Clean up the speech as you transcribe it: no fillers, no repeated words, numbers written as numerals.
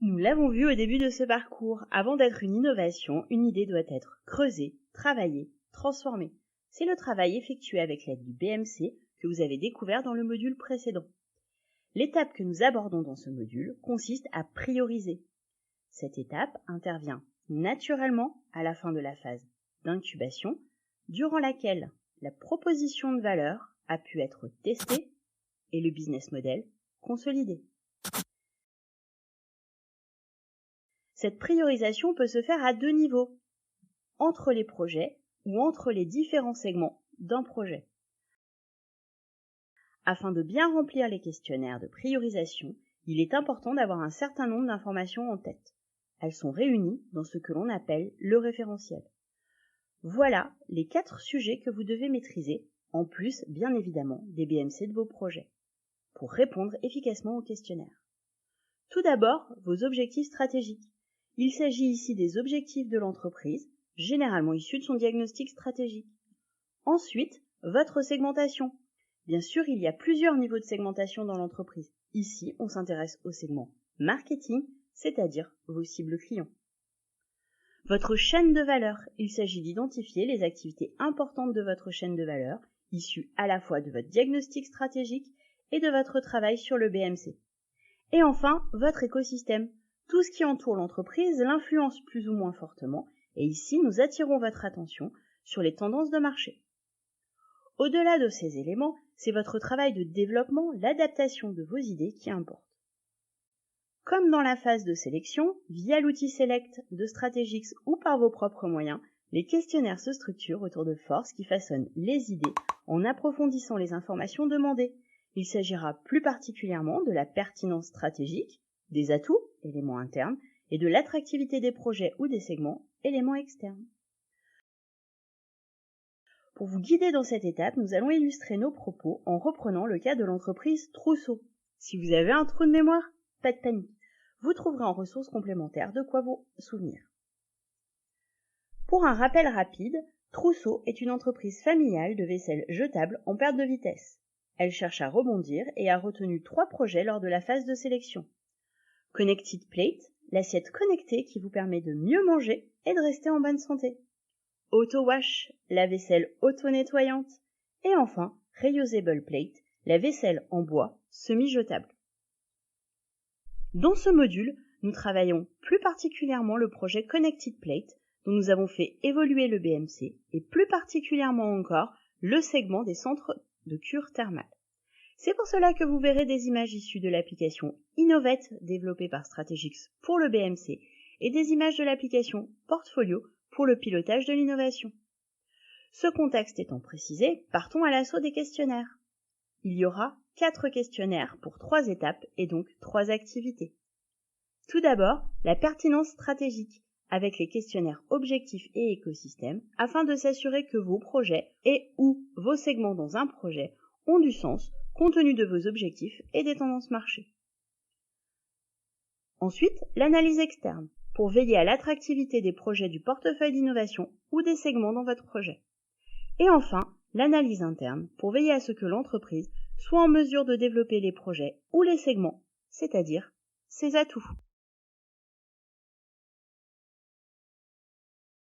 Nous l'avons vu au début de ce parcours, avant d'être une innovation, une idée doit être creusée, travaillée, transformée. C'est le travail effectué avec l'aide du BMC que vous avez découvert dans le module précédent. L'étape que nous abordons dans ce module consiste à prioriser. Cette étape intervient naturellement à la fin de la phase d'incubation, durant laquelle la proposition de valeur a pu être testée et le business model consolidé. Cette priorisation peut se faire à deux niveaux, entre les projets ou entre les différents segments d'un projet. Afin de bien remplir les questionnaires de priorisation, il est important d'avoir un certain nombre d'informations en tête. Elles sont réunies dans ce que l'on appelle le référentiel. Voilà les 4 sujets que vous devez maîtriser, en plus bien évidemment des BMC de vos projets, pour répondre efficacement au questionnaire. Tout d'abord, vos objectifs stratégiques. Il s'agit ici des objectifs de l'entreprise, généralement issus de son diagnostic stratégique. Ensuite, votre segmentation. Bien sûr, il y a plusieurs niveaux de segmentation dans l'entreprise. Ici, on s'intéresse au segment marketing, c'est-à-dire vos cibles clients. Votre chaîne de valeur. Il s'agit d'identifier les activités importantes de votre chaîne de valeur, issues à la fois de votre diagnostic stratégique et de votre travail sur le BMC. Et enfin, votre écosystème. Tout ce qui entoure l'entreprise l'influence plus ou moins fortement, et ici nous attirons votre attention sur les tendances de marché. Au-delà de ces éléments, c'est votre travail de développement, l'adaptation de vos idées qui importe. Comme dans la phase de sélection, via l'outil Select de Strategix ou par vos propres moyens, les questionnaires se structurent autour de forces qui façonnent les idées en approfondissant les informations demandées. Il s'agira plus particulièrement de la pertinence stratégique, des atouts, éléments internes, et de l'attractivité des projets ou des segments, éléments externes. Pour vous guider dans cette étape, nous allons illustrer nos propos en reprenant le cas de l'entreprise Trousseau. Si vous avez un trou de mémoire, pas de panique. Vous trouverez en ressources complémentaires de quoi vous souvenir. Pour un rappel rapide, Trousseau est une entreprise familiale de vaisselle jetable en perte de vitesse. Elle cherche à rebondir et a retenu 3 projets lors de la phase de sélection. Connected Plate, l'assiette connectée qui vous permet de mieux manger et de rester en bonne santé. Auto Wash, la vaisselle auto-nettoyante. Et enfin, Reusable Plate, la vaisselle en bois semi-jetable. Dans ce module, nous travaillons plus particulièrement le projet Connected Plate, dont nous avons fait évoluer le BMC, et plus particulièrement encore le segment des centres de cure thermale. C'est pour cela que vous verrez des images issues de l'application Innovate développée par Strategix pour le BMC et des images de l'application Portfolio pour le pilotage de l'innovation. Ce contexte étant précisé, partons à l'assaut des questionnaires. Il y aura 4 questionnaires pour 3 étapes et donc 3 activités. Tout d'abord, la pertinence stratégique avec les questionnaires objectifs et écosystèmes afin de s'assurer que vos projets et ou vos segments dans un projet ont du sens compte tenu de vos objectifs et des tendances marché. Ensuite, l'analyse externe, pour veiller à l'attractivité des projets du portefeuille d'innovation ou des segments dans votre projet. Et enfin, l'analyse interne, pour veiller à ce que l'entreprise soit en mesure de développer les projets ou les segments, c'est-à-dire ses atouts.